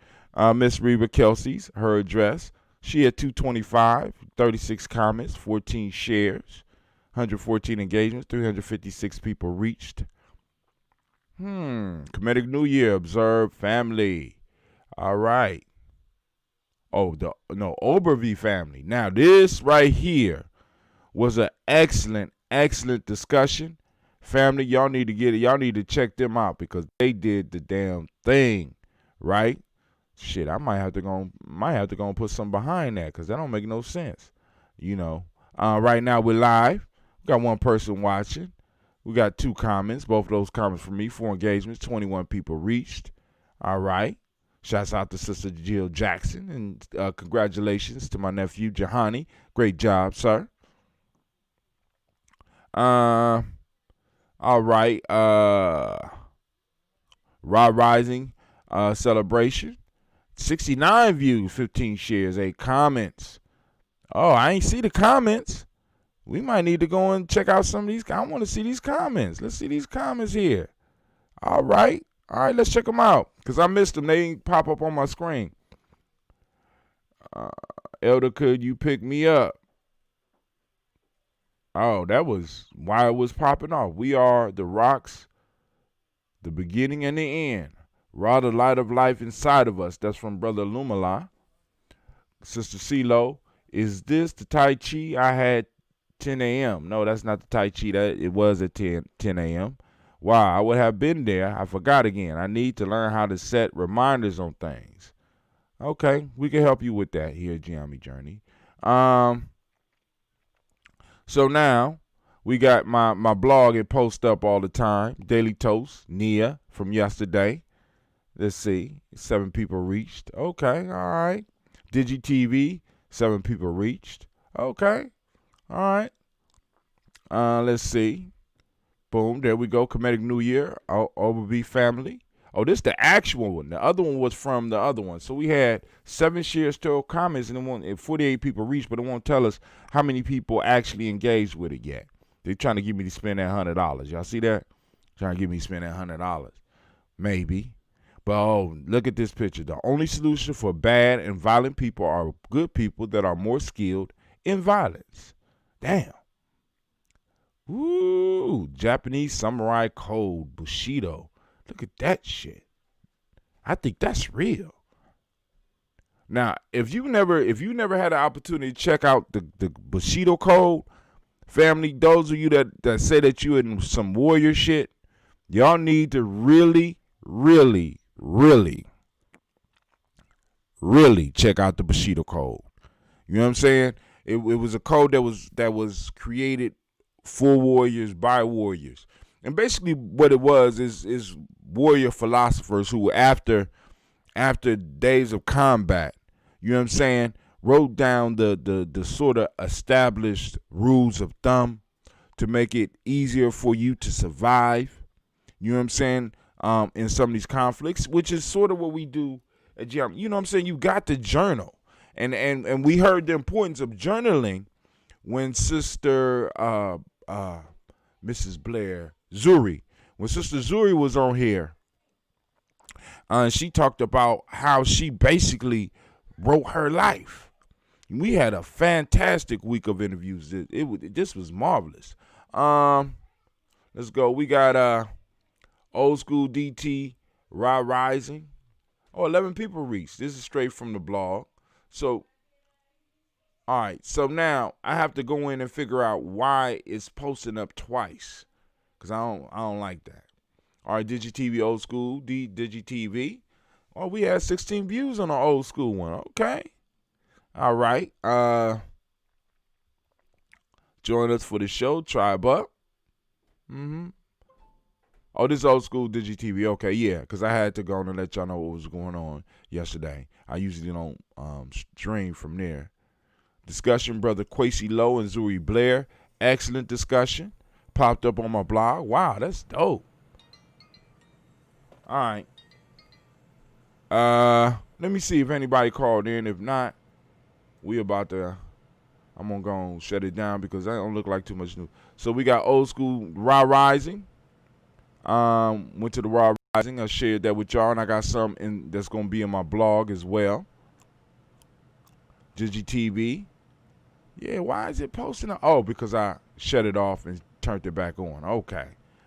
Miss Reba Kelsey's, her address. She had 225, 36 comments, 14 shares, 114 engagements, 356 people reached. Comedic New Year, observed family. All right. Oberv family. Now this right here was an excellent discussion. Family, y'all need to get it. Y'all need to check them out because they did the damn thing, right? Shit, I might have to go and put some behind that because that don't make no sense. You know. Right now we're live. We got one person watching. We got 2 comments. Both of those comments from me. 4 engagements. 21 people reached. All right. Shouts out to Sister Jill Jackson and congratulations to my nephew Jahani. Great job, sir. All right. Raw Rising celebration. 69 views, 15 shares, 8 comments. Oh, I ain't see the comments. We might need to go and check out some of these. I want to see these comments. Let's see these comments here. All right, let's check them out because I missed them. They didn't pop up on my screen. Elder, could you pick me up? Oh, that was why it was popping off. We are the rocks, the beginning and the end. Raw, the light of life inside of us. That's from Brother Lumala. Sister CeeLo, is this the Tai Chi I had 10 a.m.? No, that's not the Tai Chi. It was at 10 a.m. Wow, I would have been there. I forgot again. I need to learn how to set reminders on things. Okay, we can help you with that here at Gianni Journey. So now we got my blog. It posts up all the time. Daily Toast, Nia from yesterday. Let's see. 7 people reached. Okay, all right. DigiTV, 7 people reached. Okay, all right. Let's see. Boom, there we go. Comedic New Year, Overby family. Oh, this is the actual one. The other one was from the other one. So we had 7 shares, 12 comments, and 48 people reached, but it won't tell us how many people actually engaged with it yet. They're trying to get me to spend that $100. Y'all see that? Trying to get me to spend that $100. Maybe. But look at this picture. The only solution for bad and violent people are good people that are more skilled in violence. Damn. Ooh, Japanese samurai code, Bushido. Look at that shit. I think that's real. Now, if you never had an opportunity to check out the Bushido code, family, those of you that say that you in some warrior shit, y'all need to really check out the Bushido code. You know what I'm saying? It was a code that was created for warriors by warriors. And basically what it was is warrior philosophers who after days of combat, you know what I'm saying, wrote down the sort of established rules of thumb to make it easier for you to survive. You know what I'm saying? In some of these conflicts, which is sort of what we do at GM. You know what I'm saying? You got to journal. And we heard the importance of journaling when Sister Mrs. Blair Zuri, when Sister Zuri was on here, she talked about how she basically wrote her life. We had a fantastic week of interviews. This was marvelous. Let's go. We got Old School DT, Raw Rising. 11 people reached. This is straight from the blog. So All right, so now I have to go in and figure out why it's posting up twice, because I don't like that. All right, DigiTV Old School, DigiTV. Oh, we had 16 views on the old school one. Okay. All right. Join us for the show. Tribe Up. Oh, this Old School DigiTV. Okay, yeah, because I had to go and let y'all know what was going on yesterday. I usually don't stream from there. Discussion, Brother Quasi Lowe and Zuri Blair. Excellent discussion. Popped up on my blog. Wow, that's dope. All right. Let me see if anybody called in. If not, I'm gonna go and shut it down because that don't look like too much news. So we got Old School Raw Rising. Went to the Raw Rising. I shared that with y'all, and I got some that's gonna be in my blog as well. DigiTV. Yeah, why is it posting? Oh, because I shut it off and turned it back on. Okay.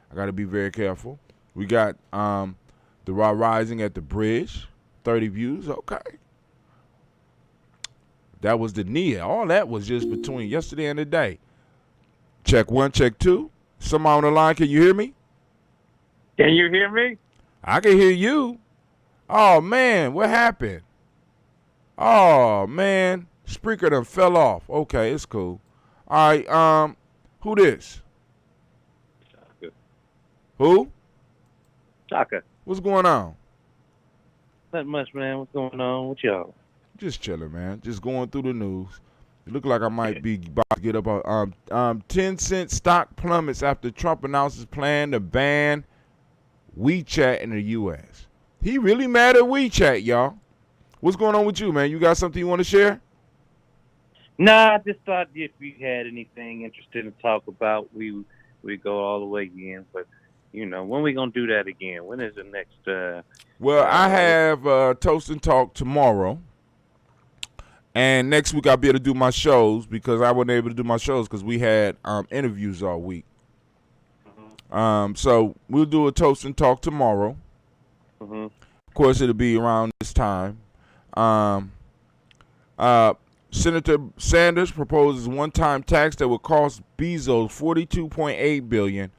I got to be very careful. We got the Raw Rising at the Bridge. 30 views. Okay. That was the Nia. All that was just between yesterday and today. Check 1, check 2. Somebody on the line, can you hear me? Can you hear me? I can hear you. Oh, man, what happened? Oh, man. Spreaker done fell off. Okay, it's cool. All right, who this? Shaka. Who? Shaka. What's going on? Not much, man. What's going on with y'all? Just chilling, man. Just going through the news. It look like I might be about to get up. 10-cent stock plummets after Trump announces plan to ban WeChat in the U.S. He really mad at WeChat, y'all. What's going on with you, man? You got something you want to share? Nah, I just thought if you had anything interesting to talk about, we go all the way again. But, you know, when we going to do that again? When is the next? Well, I have Toast and Talk tomorrow. And next week I'll be able to do my shows because I wasn't able to do my shows because we had interviews all week. So we'll do a Toast and Talk tomorrow. Of course, it'll be around this time. Senator Sanders proposes one-time tax that would cost Bezos $42.8 billion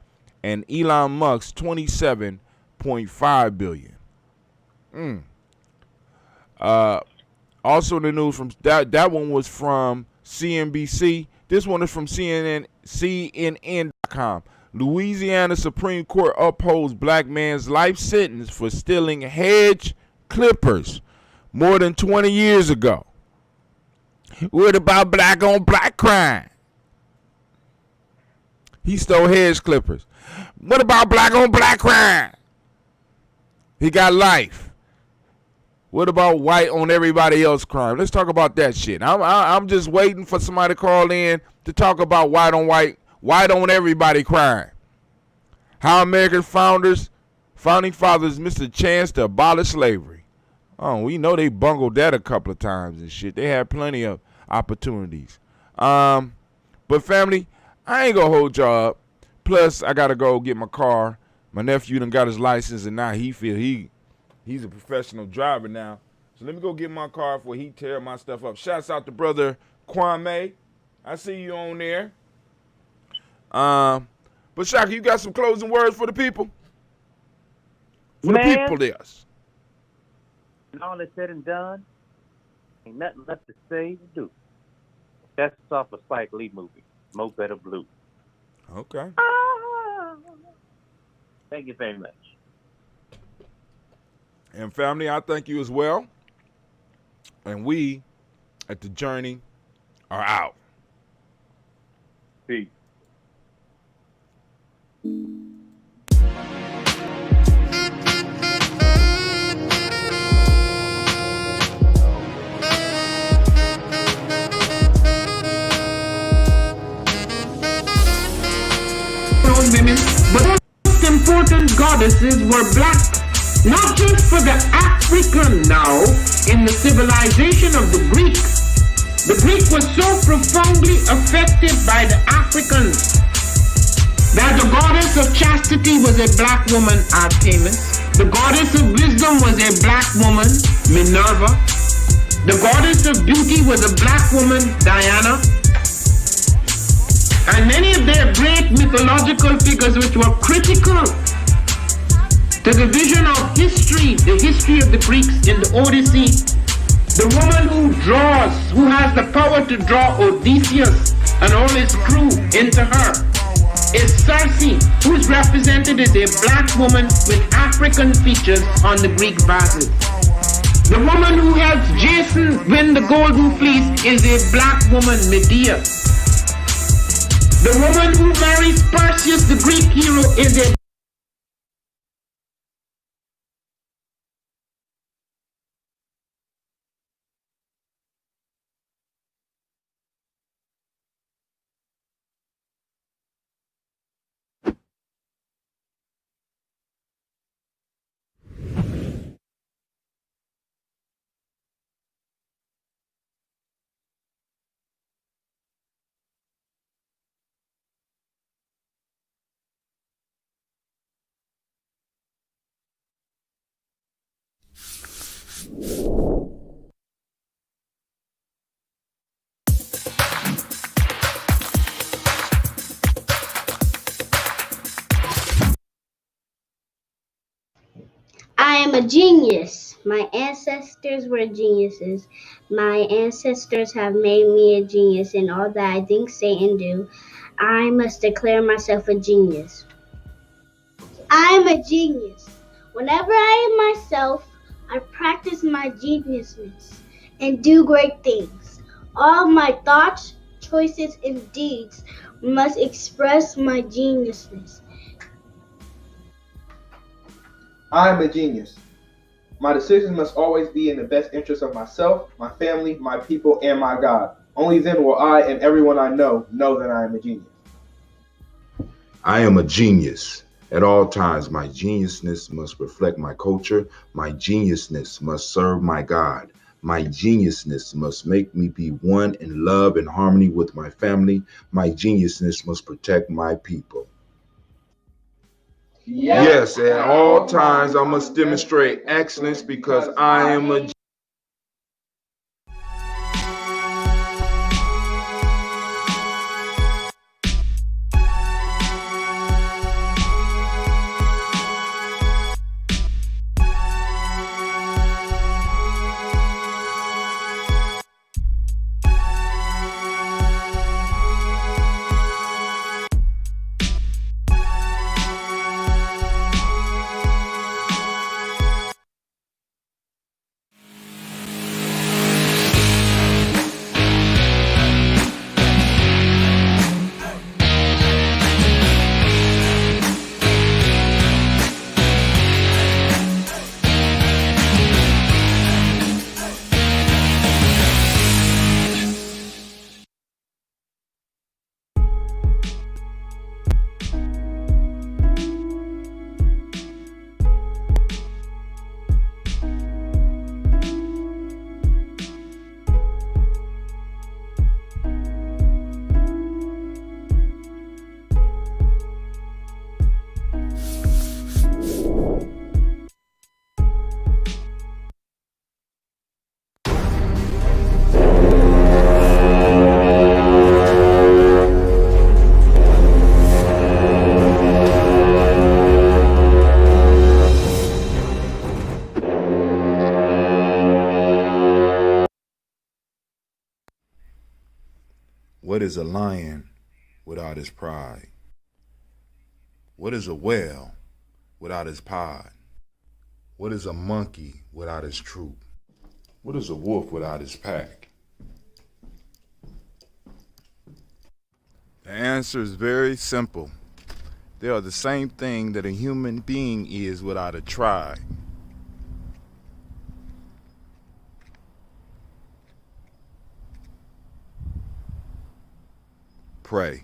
and Elon Musk $27.5 billion. Also in the news from that one was from CNBC. This one is from CNN.com. Louisiana Supreme Court upholds black man's life sentence for stealing hedge clippers more than 20 years ago. What about black on black crime? He stole hedge clippers. What about black on black crime? He got life. What about white on everybody else crime? Let's talk about that shit. I'm just waiting for somebody to call in to talk about white on everybody crime. How American founding fathers missed a chance to abolish slavery. Oh, we know they bungled that a couple of times and shit. They had plenty of opportunities. But family, I ain't gonna hold y'all up. Plus, I gotta go get my car. My nephew done got his license, and now he feel he's a professional driver now. So let me go get my car before he tear my stuff up. Shouts out to brother Kwame. I see you on there. But Shaka, you got some closing words for the people? For the people, yes. And all that's said and done, ain't nothing left to say or do. That's off a Spike Lee movie, Mo Better Blue. Okay. Thank you very much. And family, I thank you as well. And we at The Journey are out. Peace. Women, but most important goddesses were black, not just for the African now in the civilization of the Greek. The Greek was so profoundly affected by the Africans that the goddess of chastity was a black woman, Artemis. The goddess of wisdom was a black woman, Minerva. The goddess of beauty was a black woman, Diana. And many of their great mythological figures which were critical to the vision of history, the history of the Greeks in the Odyssey. The woman who has the power to draw Odysseus and all his crew into her is Circe, who is represented as a black woman with African features on the Greek vases. The woman who helps Jason win the golden fleece is a black woman, Medea. The woman who marries Perseus, the Greek hero, is a I am a genius. My ancestors were geniuses. My ancestors have made me a genius in all that I think, say, and do. I must declare myself a genius. I am a genius. Whenever I am myself, I practice my geniusness and do great things. All my thoughts, choices, and deeds must express my geniusness. I am a genius. My decisions must always be in the best interest of myself, my family, my people, and my God. Only then will I and everyone I know that I am a genius. I am a genius. At all times, my geniusness must reflect my culture. My geniusness must serve my God. My geniusness must make me be one in love and harmony with my family. My geniusness must protect my people. Yes, at all times I must demonstrate excellence because I am a What is a lion without his pride? What is a whale without his pod? What is a monkey without his troop? What is a wolf without his pack? The answer is very simple. They are the same thing that a human being is without a tribe. Pray.